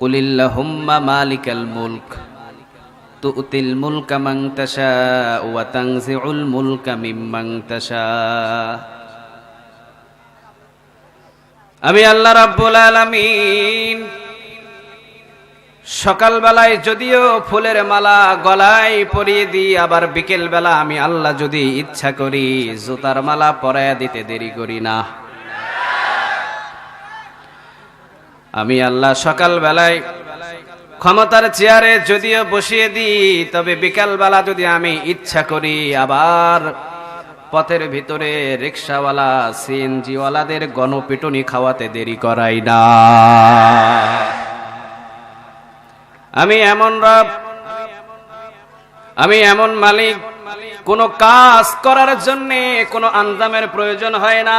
কুলিল্লাহুম্মা মালিকাল মুলক তু'তিল মুলকা মান তাশাউ ওয়া তানজিউল মুলকা মিম্মান তাশা। আমি আল্লাহ রাব্বুল আলামিন সকালবেলায় যদিও ফুলের মালা গলায় পরিয়ে দিই, আবার বিকেল বেলা আমি আল্লাহ যদি ইচ্ছা করি জুতার মালা পরায়া দিতে দেরি করি না। আমি আল্লাহ সকালবেলায় ক্ষমতার চেয়ারে যদিও বসিয়ে দিই, তবে বিকাল বেলা যদি আমি ইচ্ছা করি আবার পথের ভিতরে রিকশাওয়ালা সিএনজিওয়ালাদের গণপিটুনি খাওয়াতে দেরি করাই না। আমি এমন রব, আমি এমন মালিক, কোন কাজ করার জন্য কোন আঞ্জামের প্রয়োজন হয় না,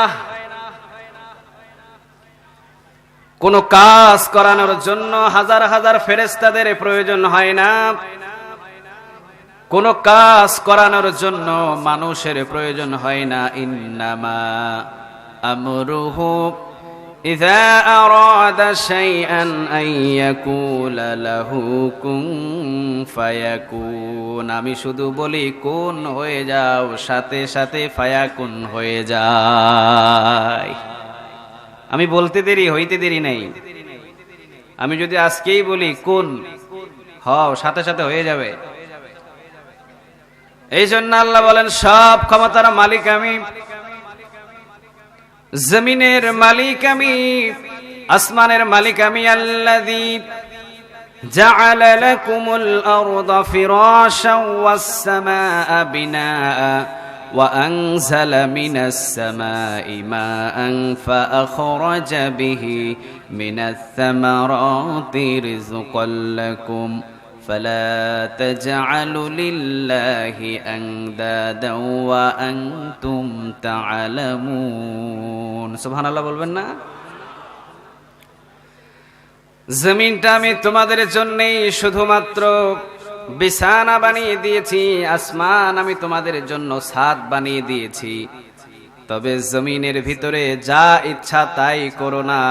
কোন কাজ করানোর জন্য হাজার হাজার ফেরেশতাদের প্রয়োজন হয় না, কোন কাজ করানোর জন্য মানুষের প্রয়োজন হয় না। ইন্নামা আমরুহু ইযা আরাদা শাইআন আন ইয়াকুলা লাহু কুন ফায়াকুন। আমি শুধু বলি কুন হয়ে যাও, সাথে সাথে ফায়াকুন হয়ে যায়। আমি বলতে দেরি হইতে দেরি নাই। আমি যদি আজকেই বলি কুন হও, সাথে সাথে হয়ে যাবে। এই জন্য আল্লাহ বলেন সব ক্ষমতার মালিক আমি, জমিনের মালিক আমি, আসমানের মালিক আমি। আল্লাযী জাআলা লাকুমুল আরদা ফিরাশাও ওয়াস সামাআ বিনাআ وأنزل من السماء ماء فأخرج به من الثمرات رزقا لكم فلا تجعلوا لله أندادا وأنتم تعلمون। سبحان الله বলবেন না? জমিনটা আমি তোমাদের জন্যই শুধুমাত্র বিছানা বানিয়ে দিয়েছি, আসমান আমি তোমাদের জন্য ছাদ বানিয়ে দিয়েছি। তবে জমিনের ভিতরে যা ইচ্ছা তাই করো না।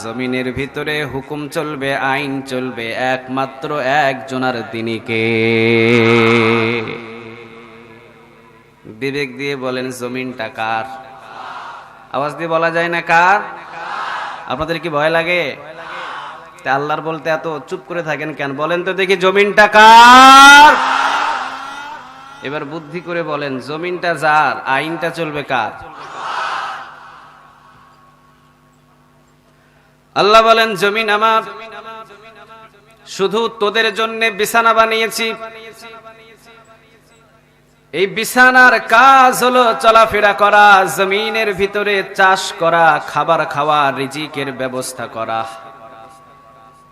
জমিনের ভিতরে হুকুম চলবে, আইন চলবে একমাত্র একজনার, তিনি কে? বিবেক দিয়ে বলেন জমিনটা কার? আওয়াজ দিয়ে বলা যায় না কার? আপনাদের কি ভয় লাগে? আল্লাহর বলতে এত চুপ করে থাকেন কেন? বলেন তো দেখি জমিনটা কার? এবার বুদ্ধি করে বলেন জমিনটা যার, আইনটা চলবে কার? আল্লাহ বলেন জমিন আমার, শুধু তোদের জন্য বিছানা বানিয়েছি। এই বিছানার কাজ হলো চলাফেরা করা, জমিনের ভিতরে চাষ করা, খাবার খাওয়া, রিজিকের ব্যবস্থা করা।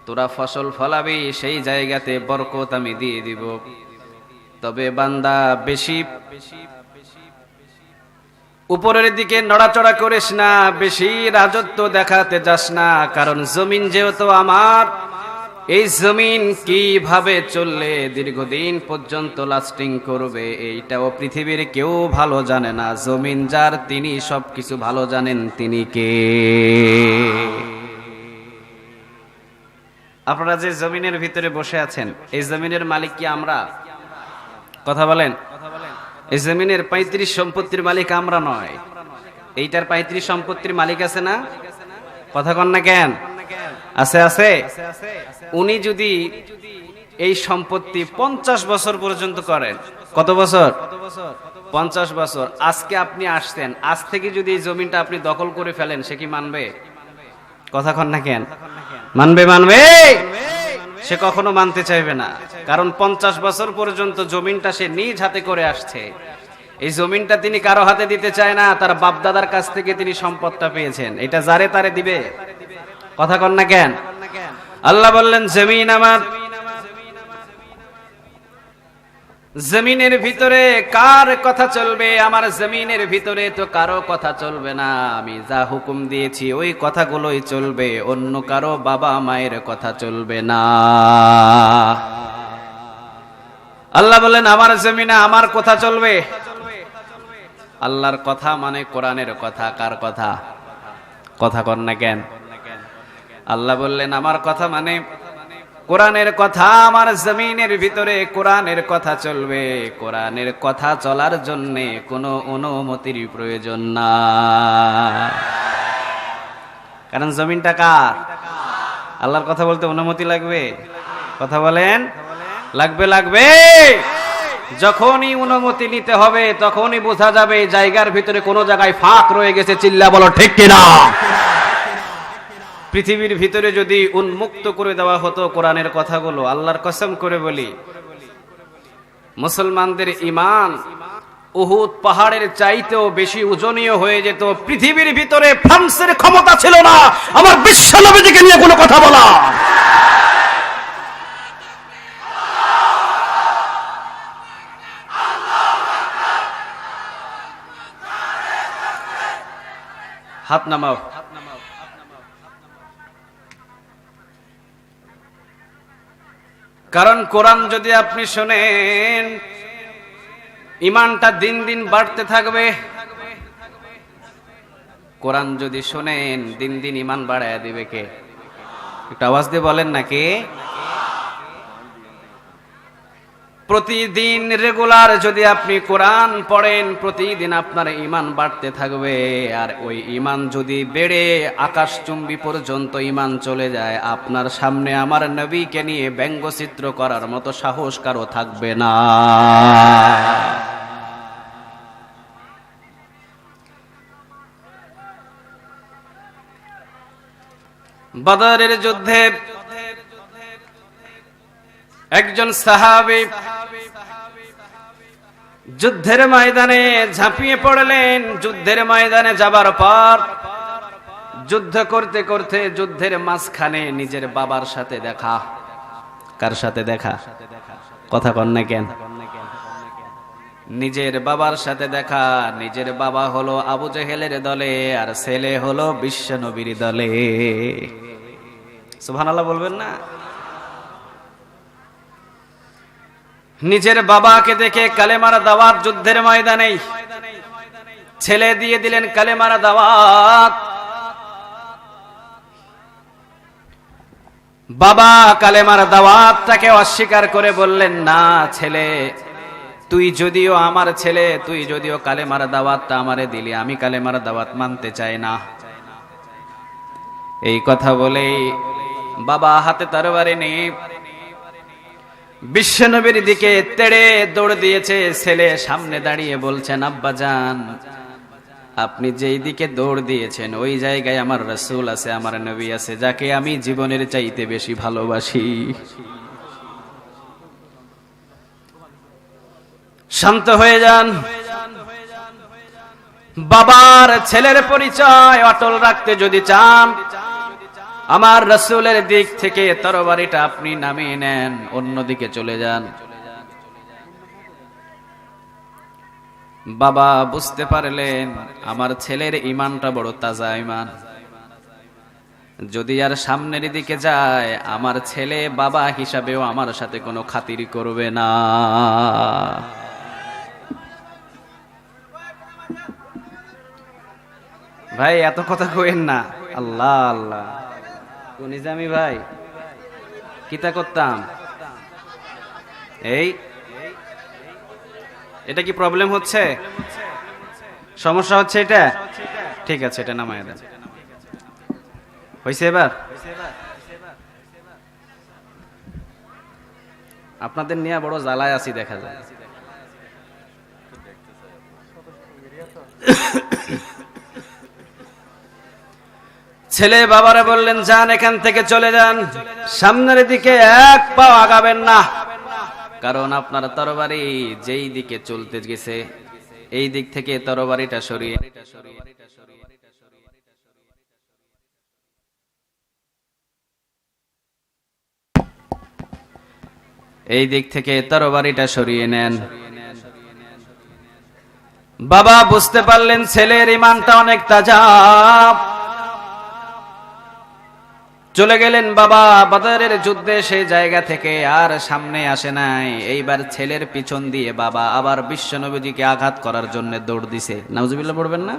তোরা ফসল ফলাবি, সেই জায়গাতে বরকত আমি দিয়ে দিব। তবে বান্দা বেশি উপরের দিকে নড়াচড়া করিস না, বেশি রাজত্ব দেখাতে যাস না, কারণ জমিন যেহেতু আমার, এই জমিন কিভাবে চললে দীর্ঘদিন পর্যন্ত লাস্টিং করবে এইটাও পৃথিবীর কেউ ভালো জানে না। জমিন যার, তিনি সবকিছু ভালো জানেন, তিনি কে? আপনারা যে জমিনের ভিতরে বসে আছেন, এই জমিনের মালিক কি আমরা? কথা বলেন। এই জমিনের 35 সম্পত্তির মালিক আমরা নয়, এইটার 35 সম্পত্তির মালিক আছে না? কথা কন না কেন? আছে, আছে। উনি যদি এই সম্পত্তি 50 বছর পর্যন্ত করেন, কত বছর? 50 বছর। আজকে আপনি আসছেন, আজ থেকে যদি এই জমিনটা আপনি দখল করে ফেলেন, সে কি মানবে? কথা কন না কেন? মানবে? মানবে? সে কখনো মানতে চাইবে না, কারণ 50 বছর পর্যন্ত জমিনটা সে নিজ হাতে করে আসছে। এই জমিনটা তিনি কারো হাতে দিতে চায় না, তার বাপদাদার কাছ থেকে তিনি সম্পদটা পেয়েছেন, এটা যারে তারে দিবে। কথা কন না কেন? আল্লাহ বললেন জমিন আমার, জমিনের ভিতরে কার কথা চলবে? আমার জমিনের ভিতরে তো কারো কথা চলবে না। আমি যা হুকুম দিয়েছি ওই কথাগুলোই চলবে, অন্য কারো বাবা মায়ের কথা চলবে না। আল্লাহ বলেন আমার জমিনে আমার কথা চলবে। আল্লাহর কথা মানে কোরআনের কথা। কার কথা? কথা কর না কেন? আল্লাহ বললেন আমার কথা মানে কোরআনের কথা আমার জমিনের ভিতরে কোরআনের কথা চলবে। কোরআনের কথা চলার জন্য কোনো অনুমতির প্রয়োজন না, কারণ জমিনটা কার? আল্লাহর কথা বলতে অনুমতি লাগবে? কথা বলেন, লাগবে? লাগবে। যখনই অনুমতি নিতে হবে তখনই বোঝা যাবে জায়গার ভিতরে কোনো জায়গায় ফাঁক রয়ে গেছে। চিল্লা বলো ঠিক কিনা? পৃথিবীর ভিতরে যদি উন্মুক্ত করে দেওয়া হতো কোরআনের কথাগুলো, আল্লাহর কসম করে বলি, মুসলমানদের ঈমান উহুদ পাহাড়ের চাইতেও বেশি ওজনীয় হয়ে যেত। পৃথিবীর ভিতরে ফ্রান্সের ক্ষমতা ছিল না আমার বিশ্ব নবীকে নিয়ে কোনো কথা বলা। হাত নামাও। কারণ কোরআন যদি আপনি শোনেন, ঈমানটা দিন দিন বাড়তে থাকবে। কোরআন যদি শোনেন, দিন দিন ঈমান বাড়ায় দিবে কে? একটু আওয়াজ দিয়ে বলেন নাকি? প্রতিদিন রেগুলার যদি আপনি কোরআন পড়েন, প্রতিদিন আপনার ঈমান বাড়তে থাকবে। আর ওই ঈমান যদি বেড়ে আকাশচুম্বী পর্যন্ত ঈমান চলে যায়, আপনার সামনে আমার নবীকে নিয়ে ব্যঙ্গচিত্র করার মতো সাহস কারো থাকবে না। বদরের যুদ্ধে একজন সাহাবী যুদ্ধের ময়দানে ঝাঁপিয়ে পড়লেন। যুদ্ধের ময়দানে যাবার পর যুদ্ধ করতে করতে যুদ্ধের মাঝখানে নিজের বাবার সাথে দেখা। কার সাথে দেখা? কথা কন না কেন? নিজের বাবার সাথে দেখা। নিজের বাবা হলো আবু জেহেলের দলে, আর ছেলে হলো বিশ্ব নবীর দলে। সুবহানাল্লাহ বলবেন না? নিজের বাবাকে দেখে কালেমার দাওয়াত যুদ্ধের ময়দানে ছেলে দিয়ে দিলেন কালেমার দাওয়াত। বাবা কালেমার দাওয়াতটাকে অস্বীকার করে বললেন, না ছেলে, তুই যদিও আমার ছেলে, তুই যদিও কালেমার দাওয়াতটা আমারে দিলি, আমি কালেমার দাওয়াত মানতে চাই না। এই কথা বলেই বাবা হাতে তরবারি নিয়ে বিশ্বনবীর দিকে তেড়ে দৌড় দিয়েছে। ছেলে সামনে দাঁড়িয়ে বলছেন, আব্বাজান, আপনি যেই দিকে দৌড় দিয়েছেন ওই জায়গায় আমার রাসূল আছে, আমার নবী আছে, যাকে আমি জীবনের চাইতে বেশি ভালোবাসি। শান্ত হয়ে যান। বাবার ছেলের পরিচয় অটল রাখতে যদি চান, আমার রাসূলের দিক থেকে তরবারিটা আপনি নামিয়ে নেন, অন্যদিকে চলে যান। বাবা বুঝতে পারলেন আমার ছেলের ঈমানটা বড় তাজা ঈমান। যদি আর সামনের দিকে যায়, আমার ছেলে বাবা হিসাবেও আমার সাথে কোনো খাতির করবে না। ভাই এত কথা কইেন না। আল্লাহ আল্লাহ। নিজামি ভাই কিতা করতাম? এই এটা কি প্রবলেম হচ্ছে? সমস্যা হচ্ছে এটা? ঠিক আছে, এটা নামায় দেন। হইছে এবার? আপনাদের নিয়ে বড় জ্বালায় আছি দেখা যায়। ছেলে বাবারে বললেন, যান এখান থেকে চলে যান, সামনের দিকে এক পাও আগাবেন না, কারণ আপনার তরবারি যেই দিকে চলতে গেছে এই দিক থেকে তরবারিটা সরিয়ে এই দিক থেকে তরবারিটা সরিয়ে নেন। বাবা বুঝতে পারলেন ছেলের ঈমানটা অনেক তাজা। চলে গেলেন বাবা বদরের যুদ্ধে। সেই জায়গা থেকে আর সামনে আসে নাই। এইবার ছেলের পিছন দিয়ে বাবা আবার বিশ্বনবীকে আঘাত করার জন্য দৌড় দিছে। নাউজুবিল্লাহ পড়বেন না?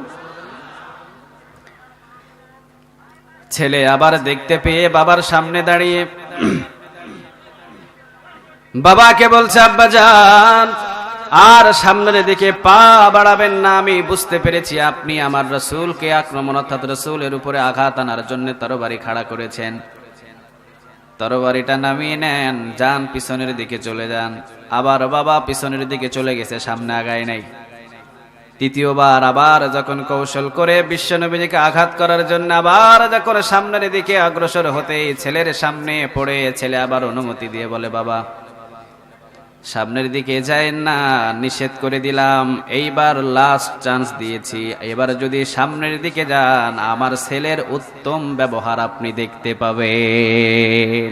ছেলে আবার দেখতে পেয়ে বাবার সামনে দাঁড়িয়ে বাবাকে বলছে, আব্বা জান আর সামনের দিকে পা বাড়াবেন না, আমি বুঝতে পেরেছি আপনি আমার রাসূলকে আক্রমণ অর্থাৎ রাসূলের উপরে আঘাত আনার জন্য তরবারি খাড়া করেছেন। তরবারিটা নামিয়ে নেন, যান পিছনের দিকে চলে যান। আবার বাবা পিছনের দিকে চলে গেছে, সামনে আগায় নাই। তৃতীয়বার আবার যখন কৌশল করে বিশ্বনবীকে আঘাত করার জন্য আবার যখন সামনের দিকে অগ্রসর হতে ছেলের সামনে পড়ে, ছেলে আবার অনুমতি দিয়ে বলে, বাবা সামনের দিকে যায়েন না, নিষেধ করে দিলাম, এইবার লাস্ট চান্স দিয়েছি, এবার যদি সামনের দিকে যান আমার ছেলের উত্তম ব্যবহার আপনি দেখতে পাবেন।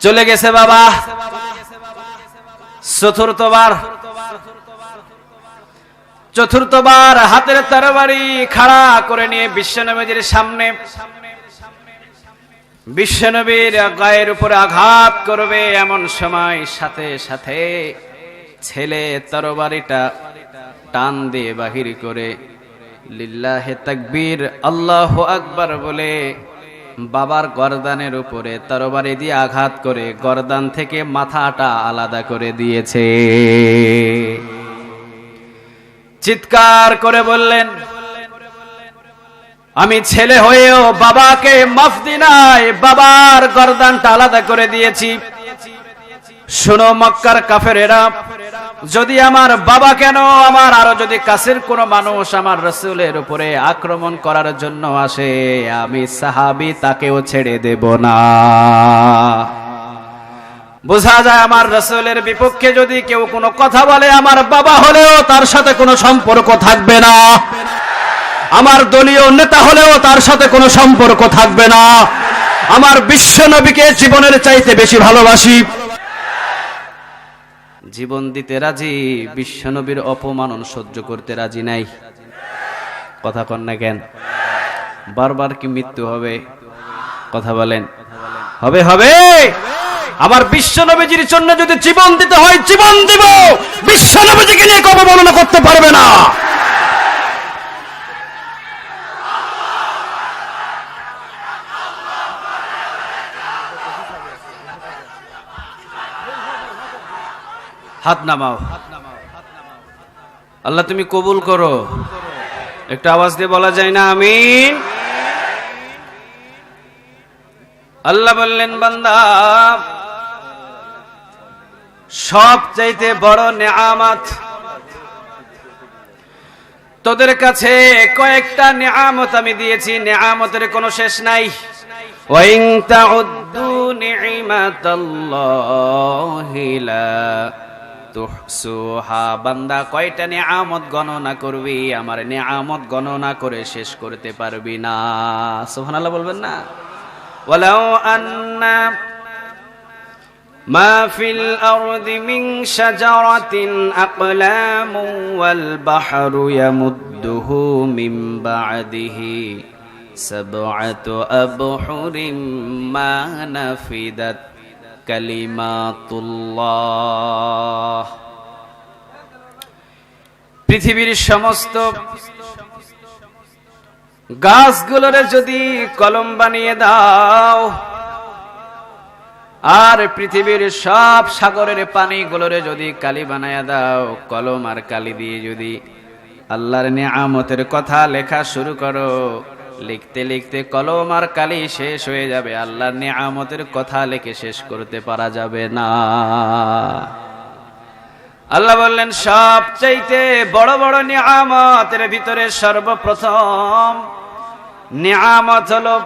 চলে গেছে বাবা। চতুর্থবার হাতের তরবারি খাড়া করে নিয়ে বিশ্বনবীর সামনে বিশ্বনবীর গায়ের উপরে আঘাত করবে, এমন সময় সাথে সাথে ছেলে তরবারিটা টান দিয়ে বাহির করে লিল্লাহে তাকবীর আল্লাহু আকবার বলে বাবার গর্দানের উপরে তরবারি দিয়ে আঘাত করে গর্দান থেকে মাথাটা আলাদা করে দিয়েছে। চিৎকার করে বললেন, আমি ছেলে হয়েও বাবাকে মাফ দি নাই, বাবার গর্দানটা আলাদা করে দিয়েছি। শোনো মক্কার কাফেরেরা, যদি আমার বাবা কেন আমার আরো যদি কাছের কোনো মানুষ আমার রাসূলের উপরে আক্রমণ করার জন্য আসে, আমি সাহাবী তাকেও ছেড়ে দেব না। বোঝা যায় আমার রাসূলের বিপক্ষে যদি কেউ কোনো কথা বলে, আমার বাবা হলেও তার সাথে কোনো সম্পর্ক থাকবে না, আমার দলীয় নেতা হলেও তার সাথে কোনো সম্পর্ক থাকবে না। আমার বিশ্বনবীকে জীবনের চাইতে বেশি ভালোবাসি। জীবন দিতে রাজি, বিশ্বনবীর অপমানন সহ্য করতে রাজি নাই। কথা কন না কেন? বারবার কি মৃত্যু হবে? কথা বলেন, হবে হবে। আমার বিশ্বনবীজির জন্য যদি জীবন দিতে হয় জীবন দিব, বিশ্বনবীজিকে নিয়ে অপমাননা করতে পারবে না। হাত নামাও। আল্লাহ তুমি কবুল করো। একটা আওয়াজ দিয়ে বলা যায় না আমিন? আল্লাহ বললেন, বান্দা সবচাইতে বড় নেয়ামত তোদের কাছে কয়েকটা নেয়ামত আমি দিয়েছি, নেয়ামতের কোনো শেষ নাই। ওয়াইন তাউদ্দু নি'মাতাল্লাহি লা তুহসুহা, বান্দা কয়টা নেয়ামত গণনা করবি, আমার নেয়ামত গণনা করে শেষ করতে পারবি না। সুবহানাল্লাহ বলবেন না? ওয়ালাউ আন্না মা ফিল আরদি মিন শাজারাতিন আকলামু ওয়াল বাহরু ইয়ামুদ্দুহু মিন বা'দিহি সাব'আতু আবহুরিম মা নাফিদাত কালিমাতুল্লাহ। পৃথিবীর সমস্ত গাছগুলোরে যদি কলম বানিয়ে দাও, আর পৃথিবীর সব সাগরের পানিগুলোরে যদি কালি বানায়া দাও, কলম আর কালি দিয়ে যদি আল্লাহর নিয়ামতের কথা লেখা শুরু করো, লিখতে লিখতে কলম আর কালি শেষ হয়ে যাবে, আল্লাহর নিয়ামতের কথা লিখে শেষ করতে পারা যাবে না। আল্লাহ বললেন, সবচাইতে বড় বড় নিয়ামতের ভিতরে সর্বপ্রথম নিয়ামত হলো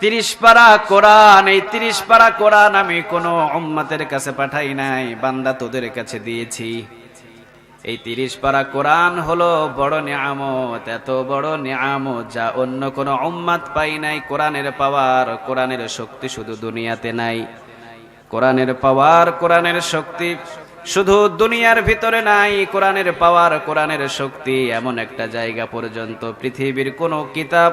30 পারা কোরআন। এই 30 পারা কোরআন আমি কোন উম্মতের কাছে পাঠাই নাই, বান্দা তোদের কাছে দিয়েছি। এই 30 পারা কোরআন হলো বড় নিয়ামত, এত বড় নিয়ামত যা অন্য কোন উম্মত পাই নাই। কোরআনের পাওয়ার, কোরআনের শক্তি শুধু দুনিয়াতে নাই। কোরআনের পাওয়ার, কোরআনের শক্তি শুধু দুনিয়ার ভিতরে নাই। কোরআনের পাওয়ার, কোরআনের শক্তি এমন একটা জায়গা পর্যন্ত পৃথিবীর কোনো কিতাব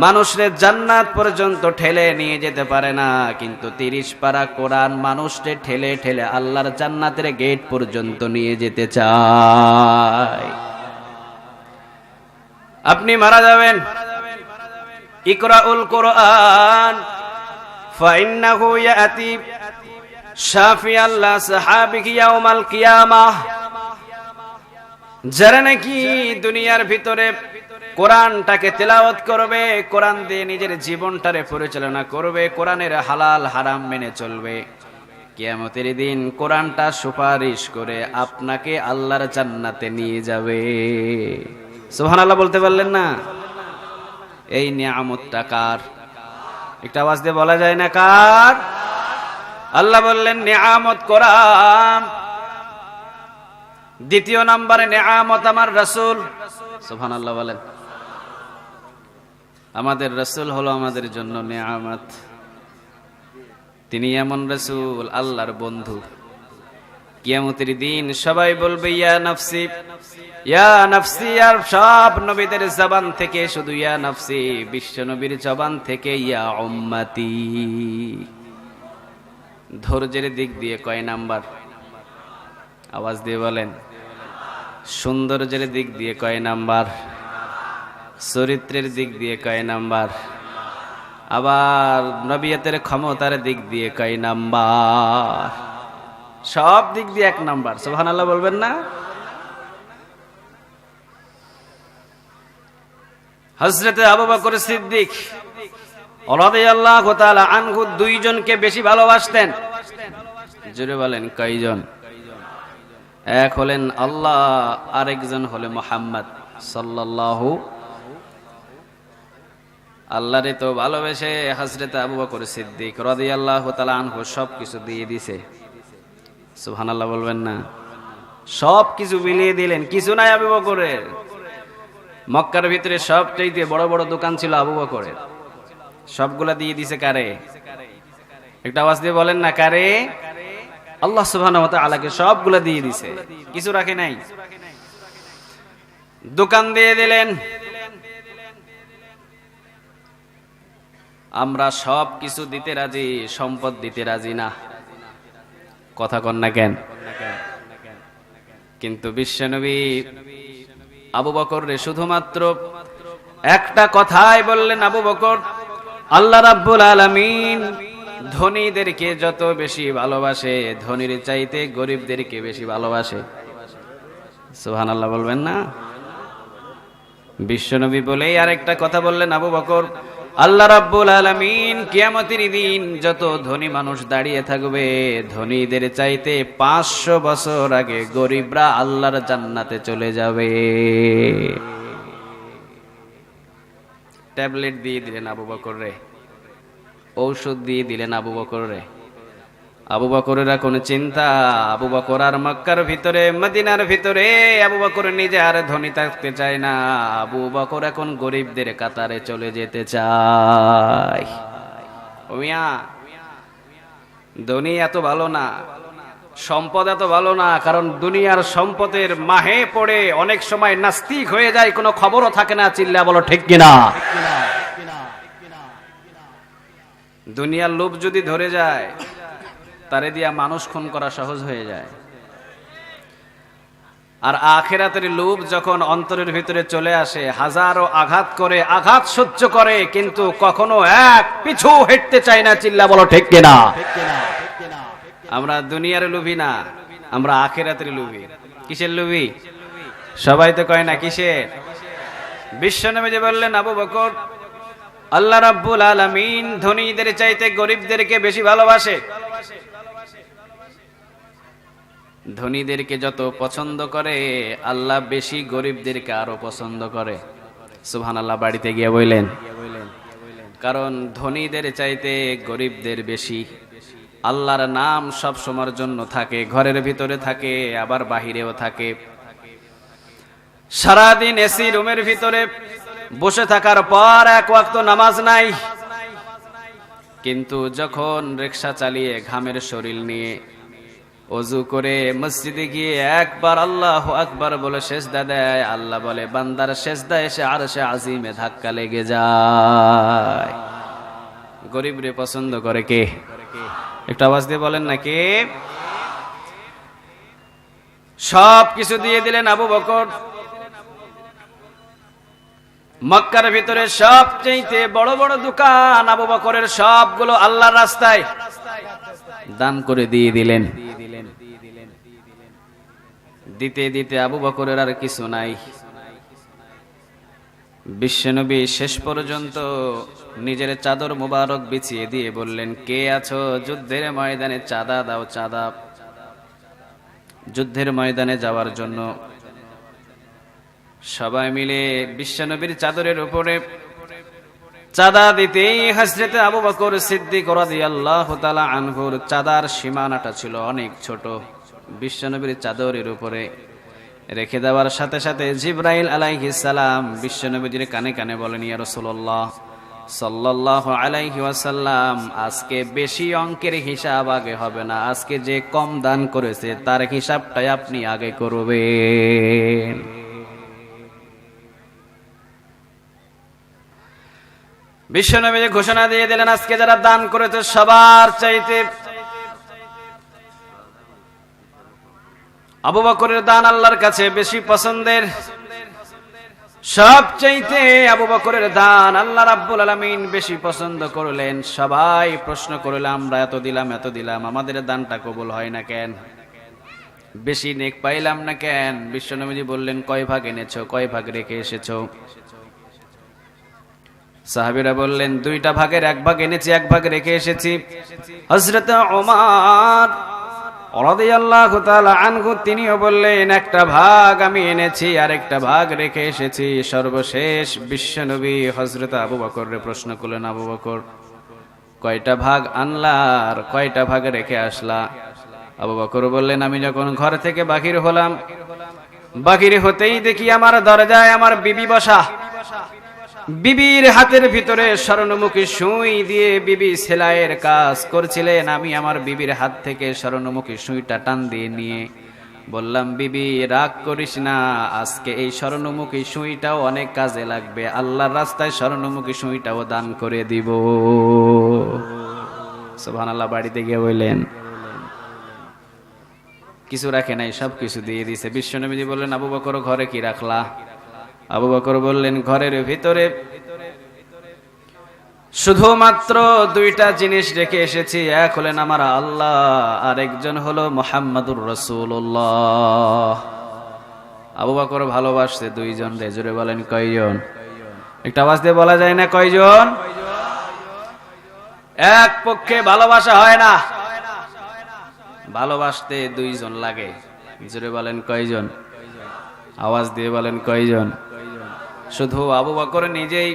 মানুষের জান্নাত পর্যন্ত ঠেলে নিয়ে যেতে পারে না, কিন্তু 30 পারা কোরআন মানুষকে ঠেলে ঠেলে আল্লাহর জান্নাতের গেট পর্যন্ত নিয়ে যেতে চায়। আপনি মারা যাবেন, ইকরাউল কোরআন ফাইন্নাহু ইয়াতি শাফি আল্লাহ সাহাবিকি ইয়াউমাল কিয়ামাহ, যারা নাকি দুনিয়ার ভিতরে কোরআনটাকে তেলাওয়াত করবে, কোরআন দিয়ে নিজের জীবনটারে পরিচালনা করবে, কোরআনের হালাল হারাম মেনে চলবে, কিয়ামতের দিন কোরআনটা সুপারিশ করে আপনাকে আল্লাহর জান্নাতে নিয়ে যাবে। সুবহানাল্লাহ বলতে পারলেন না? এই নিয়ামতটা কার? একটা আওয়াজ দিয়ে বলা যায় না কার? আল্লাহ বললেন নিয়ামত কোরআন। দ্বিতীয় নম্বরে নিয়ামত আমার রাসূল। সুবহানাল্লাহ বলেন। আমাদের রাসূল হলো আমাদের জন্য নিয়ামত। তিনি এমন রাসূল, আল্লাহর বন্ধু। কিয়ামতের দিন সবাই বলবে ইয়া নাফসি ইয়া নাফসি, আর সব নবীদের জবান থেকে শুধু ইয়া নাফসি, বিশ্ব নবীর জবান থেকে ইয়া উম্মতি। ধৈর্যের দিক দিয়ে কয় নাম্বার? আওয়াজ দিয়ে বলেন। সৌন্দর্যের দিক দিয়ে কয় নাম্বার? চরিত্রের দিক দিয়ে কয় নাম্বার? আবার নবিয়তের ক্ষমতার দিক দিয়ে কয় নাম্বার? সব দিক দিয়ে 1 নাম্বার। সুবহানাল্লাহ বলবেন না? হযরতে আবু বকর সিদ্দিক রাদিয়াল্লাহু তাআলা আনহু 2 জনকে বেশি ভালোবাসতেন। জোরে বলেন কয়জন? এক হলেন আল্লাহ, আরেকজন হলো মুহাম্মদ সাল্লাল্লাহু। আল্লাহরে তো ভালোবেসে হযরতে আবু বকর সিদ্দিক রাদিয়াল্লাহু তাআলা আনহু সবকিছু দিয়ে দিয়েছে। সুবহানাল্লাহ বলবেন না? সবকিছু মিলিয়ে দিলেন, কিছু নাই আবু বকরের। মক্কার ভিতরে সবচাইতে বড় বড় দোকান ছিল আবু বকরের, সবগুলা দিয়ে দিয়েছে কারে? একটা আওয়াজ দিয়ে বলেন না কারে? আল্লাহ সুবহানাহু ওয়া তাআলাকে সবগুলা দিয়ে দিয়েছে, কিছু রাখে নাই। দোকান দিয়ে দিলেন। আমরা সব কিছু দিতে রাজি, সম্পদ দিতে রাজি না। কথা কন না কেন? কিন্তু বিশ্বনবী আবু বকর রে শুধুমাত্র একটা কথাই বললেন, আবু বকর, আল্লাহ রাব্বুল আলামিন ধনীদেরকে যত বেশি ভালোবাসে, ধনীর চাইতে গরিবদেরকে বেশি ভালোবাসে। সুবহানাল্লাহ বলবেন না? বিশ্বনবী বলেই আরেকটা কথা বললেন, আবু বকর, আল্লাহ রাব্বুল আলামিন কিয়ামতের দিন যত ধনী মানুষ দাঁড়িয়ে থাকবে, ধনীদের চাইতে 500 বছর আগে গরিবরা আল্লাহর জান্নাতে চলে যাবে। ট্যাবলেট দিয়ে দিলেন আবু বকর রে, ঔষধ দিয়ে দিলেন আবু বকর রে। আবু বকরের কোন চিন্তা? আবু বকর আর মক্কার ভিতরে, মদিনার ভিতরে আবু বকর নিজে আর ধনী থাকতে চায় না। আবু বকর এখন গরিবদের কাতারে চলে যেতে চায়। ও মিয়া, ধনী এত ভালো না, সম্পদ এত ভালো না, কারণ দুনিয়ার সম্পদের মাহে পড়ে অনেক সময় নাস্তিক হয়ে যায়, কোনো খবরও থাকে না। চিল্লা বলো ঠিক কিনা? দুনিয়ার লোভ যদি ধরে যায়, তারে দিয়া মানুষ খুন করা সহজ হয়ে যায়। আর আখিরাতের লোভ যখন অন্তরের ভিতরে চলে আসে, হাজারো আঘাত করে, আঘাত সহ্য করে, কিন্তু কখনো এক পিছু হেঁটতে চায় না। চিল্লা বলো ঠিক কিনা? আমরা দুনিয়ার লোভী না, আমরা আখিরাতের লোভী। কিসের লোভী? সবাই তো কয় না কিসের? বিশ্বনবী যে বললেন, আবু বকর, আল্লাহ রাব্বুল আলামিন ধনীদের চাইতে গরিবদেরকে বেশি ভালোবাসে। ধনীদেরকে যত পছন্দ করে, আল্লাহ বেশি গরিবদেরকে আরো পছন্দ করে। সুবহানাল্লাহ বাড়িতে গিয়ে বললেন, কারণ ধনীদের চাইতে গরিবদের বেশি। আল্লাহর নাম সব সময়ের জন্য থাকে, ঘরের ভিতরে থাকে, আবার বাহিরেও থাকে। সারাদিন এসি রুমের ভিতরে বসে থাকার পর 1 ওয়াক্ত নামাজ নাই, কিন্তু যখন রিকশা চালিয়ে ঘামের শরীর নিয়ে ওযু করে মসজিদে গিয়ে একবার আল্লাহু আকবার বলে সিজদা দেয়, আল্লাহ বলে বান্দার সিজদা এসে আরশে আজিমে ধাক্কা লেগে যায়। গরিবরে পছন্দ করে কে? একটা আওয়াজ দিয়ে বলেন না কে? সব কিছু দিয়ে দিলেন আবু বকর। মক্কার ভিতরে সবচেয়ে বড় বড় দোকান আবু বকরের, সবগুলো আল্লাহর রাস্তায়। দান করে দিয়ে দিলেন। দিতে দিতে আবু বকরের আর কিছু নাই। বিশ্বনবী শেষ পর্যন্ত নিজের চাদর মুবারক বিছিয়ে দিয়ে বললেন, কে আছো যুদ্ধের ময়দানে, চাঁদা দাও, চাঁদা। যুদ্ধের ময়দানে যাওয়ার জন্য সবাই মিলে বিশ্বনবীর চাদরের উপরে চাঁদা দিতেই হযরত আবু বকর সিদ্দিক রাদিয়াল্লাহু তাআলা আনহুর চাঁদার সীমানাটা ছিল অনেক ছোট। বিশ্বনবীর চাদরের উপরে রেখে দেওয়ার সাথে সাথে জিবরাইল আলাইহিস সালাম বিশ্বনবীর কানে কানে বলেন, ইয়া রাসূলুল্লাহ সাল্লাল্লাহু আলাইহি ওয়াসাল্লাম, আজকে বেশি অঙ্কের হিসাব আগে হবে না, আজকে যে কম দান করেছে তার হিসাবটাই আপনি আগে করবেন। বিশ্বনবী ঘোষণা দিয়ে দিলেন, আজকে যারা দান করেছে সবার চাইতে আবু বকরের দান আল্লাহর কাছে বেশি পছন্দের। সবচাইতে আবু বকরের দান আল্লাহ রাব্বুল আলামিন বেশি পছন্দ করলেন। সবাই প্রশ্ন করলেন, আমরা এত দিলাম, আমাদের দানটা কবুল হয় না কেন? বেশি নেক পাইলাম না কেন? বিশ্বনবী বললেন, কয় ভাগ এনেছো, কয় ভাগ রেখে এসেছো? সাহাবীরা বললেন, 2টা ভাগের 1 ভাগ এনেছি, 1 ভাগ রেখে এসেছি। হযরত ওমর রাদিয়াল্লাহু তাআলা আনহু তিনিও বললেন, 1টা ভাগ আমি এনেছি আর 1টা ভাগ রেখে এসেছি। সর্বশেষ বিশ্বনবী হযরত আবু বকরের প্রশ্ন করলেন, আবু বকর কয়টা ভাগ আনলা আর কয়টা ভাগ রেখে আসলা? আবু বকর বললেন, আমি যখন ঘর থেকে বাহির হলাম, বাহির হতেই দেখি আমার দরজায় আমার বিবি বসা। বিবির হাতের ভিতরে স্বর্ণমুখী সুই দিয়ে বিবি সেলাইয়ের কাজ করছিলেন। আমি আমার বিবির হাত থেকে স্বর্ণমুখী সুইটা টান দিয়ে নিয়ে বললাম, বিবি রাগ করিস না, আজকে এই স্বর্ণমুখী সুইটাও অনেক কাজে লাগবে, আল্লাহর রাস্তায় স্বর্ণমুখী সুইটাও দান করে দিব। সুবহানাল্লাহ। বাড়িতে গিয়ে বললেন, কিছু রাখে নাই, সব কিছু দিয়ে দিয়েছে। বিশ্বনবী বললেন, আবু বকর ঘরে কি রাখলা? আবু বকর বললেন, ঘরের ভিতরে শুধুমাত্র 2টা জিনিস রেখে এসেছি, এক হলেন আমার আল্লাহ আর একজন হলো মুহাম্মাদুর রাসূলুল্লাহ। আবু বকর ভালোবাসতে 2 জন রে। জোরে বলেন কয়জন? একটা আওয়াজ দিয়ে বলা যায় না কয়জন? এক পক্ষে ভালোবাসা হয় না, ভালোবাসতে 2 জন লাগে। জোরে বলেন কয়জন? আওয়াজ দিয়ে বলেন কয়জন? শুধু আবু বকর নিজেই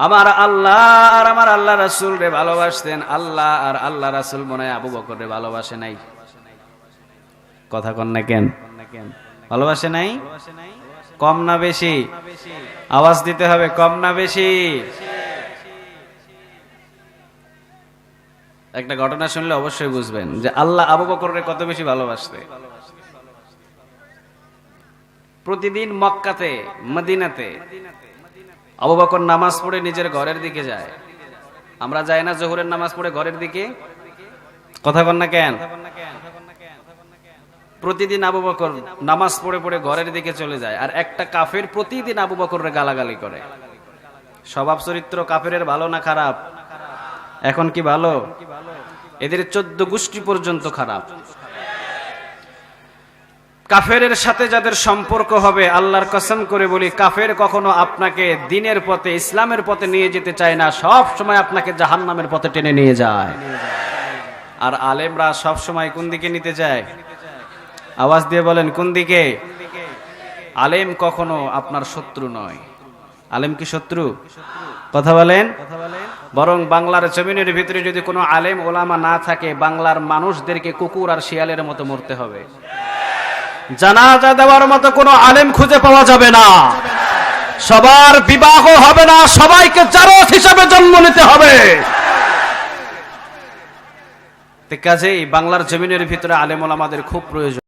আমার আল্লাহ আর আমার আল্লাহ রাসূল রে ভালোবাসতেন, আল্লাহ আর আল্লাহ রাসূল মনে হয় আবু বকর রে ভালোবাসে নাই। কথা কন না কেন? ভালোবাসে নাই? কম না বেশি? আওয়াজ দিতে হবে, কম না বেশি? একটা ঘটনা শুনলে অবশ্যই বুঝবেন যে আল্লাহ আবু বকর রে কত বেশি ভালোবাসতে। প্রতিদিন মক্কাতে, মদিনাতে আবু বকর নামাজ পড়ে নিজের ঘরের দিকে যায়। আমরা যাই না জোহরের নামাজ পড়ে ঘরের দিকে? কথা বল না কেন? প্রতিদিন আবু বকর নামাজ পড়ে পড়ে ঘরের দিকে চলে যায়। আর একটা কাফের প্রতিদিন আবু বকরের গালাগালি করে। স্বভাব চরিত্র কাফেরের ভালো না খারাপ? এখন কি ভালো? এদের 14 গোষ্ঠী পর্যন্ত খারাপ। কাফেরের সাথে যাদের সম্পর্ক হবে, আল্লাহর কসম করে বলি, কাফের কখনো আপনাকে দ্বীনের পথে, ইসলামের পথে নিয়ে যেতে চায় না, সব সময় আপনাকে জাহান্নামের পথে টেনে নিয়ে যায়। আর আলেমরা সব সময় কোন দিকে নিতে চায়? আওয়াজ দিয়ে বলেন কোন দিকে? আলেম কখনো আপনার শত্রু নয়। আলেম কি শত্রু? কথা বলেন। বরং বাংলার জমিনের ভিতরে যদি কোনো আলেম ওলামা না থাকে, বাংলার মানুষদেরকে কুকুর আর শিয়ালের মতো মরতে হবে। জানাজা দেওয়ার মতো কোনো আলেম খুঁজে পাওয়া যাবে না। সবার বিবাহ হবে না, সবাইকে জারত হিসাবে জন্ম নিতে হবে। কাজেই বাংলার জমিনের ভিতরে আলেম ওলামাদের খুব প্রয়োজন।